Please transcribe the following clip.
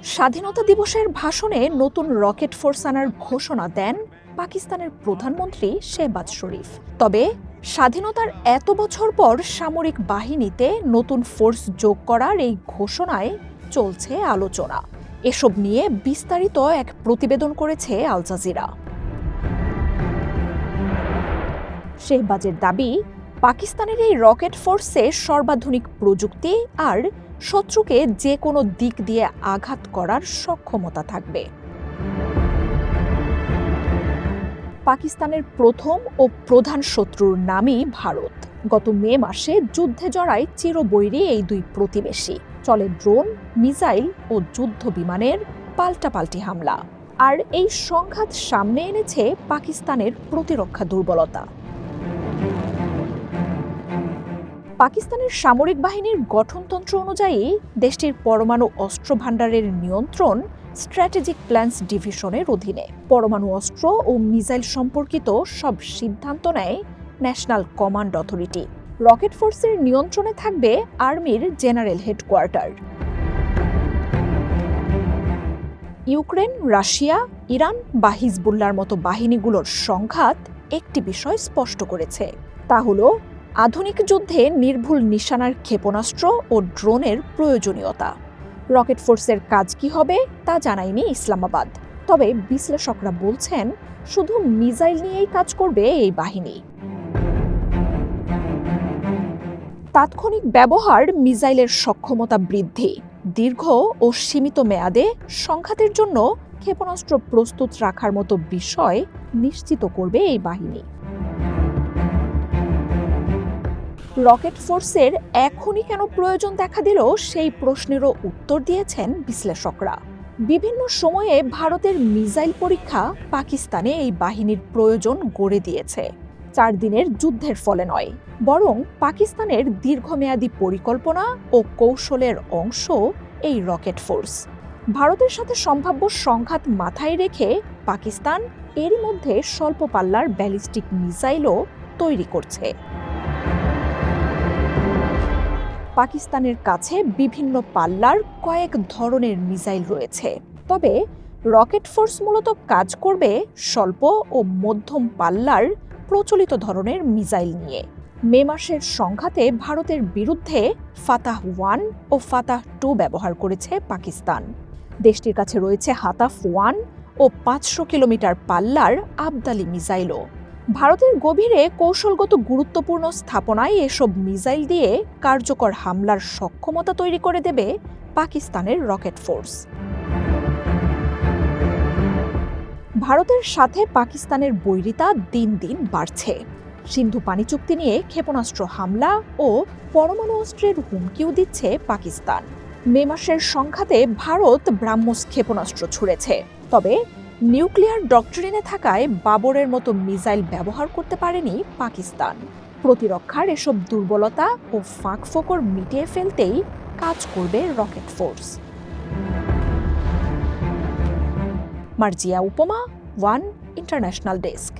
স্বাধীনতা দিবসের ভাষণে নতুন রকেট ফোর্স আনার ঘোষণা দেন পাকিস্তানের প্রধানমন্ত্রী শেহবাজ শরীফ। তবে স্বাধীনতার এত বছর পর সামরিক বাহিনীতে নতুন ফোর্স যোগ করার এই ঘোষণায় চলছে আলোচনা। এসব নিয়ে বিস্তারিত এক প্রতিবেদন করেছে আল জাজিরা। শেহবাজের দাবি, পাকিস্তানের এই রকেট ফোর্সে সর্বাধুনিক প্রযুক্তি আর শত্রুকে যে কোনো দিক দিয়ে আঘাত করার সক্ষমতা থাকবে। পাকিস্তানের প্রথম ও প্রধান শত্রুর নামই ভারত। গত মে মাসে যুদ্ধে জড়ায় চিরবৈরী এই দুই প্রতিবেশী। চলে ড্রোন, মিসাইল ও যুদ্ধ বিমানের পাল্টাপাল্টি হামলা। আর এই সংঘাত সামনে এনেছে পাকিস্তানের প্রতিরক্ষা দুর্বলতা। পাকিস্তানের সামরিক বাহিনীর গঠনতন্ত্র অনুযায়ী দেশটির পরমাণু অস্ত্র ভাণ্ডারের নিয়ন্ত্রণ স্ট্র্যাটেজিক প্ল্যান্স ডিভিশনের অধীনে। পরমাণু অস্ত্র ও মিসাইল সম্পর্কিত সব সিদ্ধান্ত নেয় ন্যাশনাল কমান্ড অথরিটি। রকেট ফোর্সের নিয়ন্ত্রণে থাকবে আর্মির general headquarter. Ukraine, Russia, Iran বা হিজবুল্লাহর মতো বাহিনীগুলোর সংঘাত একটি বিষয় স্পষ্ট করেছে, তা হলো আধুনিক যুদ্ধে নির্ভুল নিশানার ক্ষেপণাস্ত্র ও ড্রোনের প্রয়োজনীয়তা। রকেট ফোর্সের কাজ কি হবে তা জানায়নি ইসলামাবাদ। তবে বিশ্লেষকরা বলছেন, শুধু মিসাইল নিয়েই কাজ করবে এই বাহিনী। তাৎক্ষণিক ব্যবহার, মিসাইলের সক্ষমতা বৃদ্ধি, দীর্ঘ ও সীমিত মেয়াদে সংঘাতের জন্য ক্ষেপণাস্ত্র প্রস্তুত রাখার মতো বিষয় নিশ্চিত করবে এই বাহিনী। রকেট ফোর্সের এখনই কেন প্রয়োজন দেখা দিল, সেই প্রশ্নেরও উত্তর দিয়েছেন বিশ্লেষকরা। বিভিন্ন সময়ে ভারতের মিসাইল পরীক্ষা পাকিস্তানে এই বাহিনীর প্রয়োজন গড়ে দিয়েছে। 4 দিনের যুদ্ধের ফলে নয়, বরং পাকিস্তানের দীর্ঘমেয়াদী পরিকল্পনা ও কৌশলের অংশ এই রকেট ফোর্স। ভারতের সাথে সম্ভাব্য সংঘাত মাথায় রেখে পাকিস্তান এরই মধ্যে স্বল্প পাল্লার ব্যালিস্টিক মিসাইলও তৈরি করছে। পাকিস্তানের কাছে বিভিন্ন পাল্লার কয়েক ধরনের মিসাইল রয়েছে। তবে রকেট ফোর্স মূলত কাজ করবে স্বল্প ও মধ্যম পাল্লার প্রচলিত ধরনের মিসাইল নিয়ে। মে মাসের সংঘাতে ভারতের বিরুদ্ধে ফাতাহ 1 ও ফাতাহ 2 ব্যবহার করেছে পাকিস্তান। দেশটির কাছে রয়েছে হাতাফ 1 ও 500 কিলোমিটার পাল্লার আবদালি মিসাইলও। ভারতের গভীরে কৌশলগত গুরুত্বপূর্ণ স্থাপনায় এসব মিসাইল দিয়ে কার্যকর হামলার সক্ষমতা তৈরি করে দেবে পাকিস্তানের রকেট ফোর্স। ভারতের সাথে পাকিস্তানের বৈরিতা দিন দিন বাড়ছে। সিন্ধু পানি চুক্তি নিয়ে ক্ষেপণাস্ত্র হামলা ও পরমাণু অস্ত্রের হুমকিও দিচ্ছে পাকিস্তান। মে মাসের সংঘাতে ভারত ব্রাহ্মস ক্ষেপণাস্ত্র ছুড়েছে। তবে নিউক্লিয়ার ডক্ট্রিনে থাকায় বাবরের মতো মিসাইল ব্যবহার করতে পারেনি পাকিস্তান। প্রতিরক্ষার এসব দুর্বলতা ও ফাঁকফোকর মিটিয়ে ফেলতেই কাজ করবে রকেট ফোর্স। মার্জিয়া উপমা, ওয়ান ইন্টারন্যাশনাল ডেস্ক।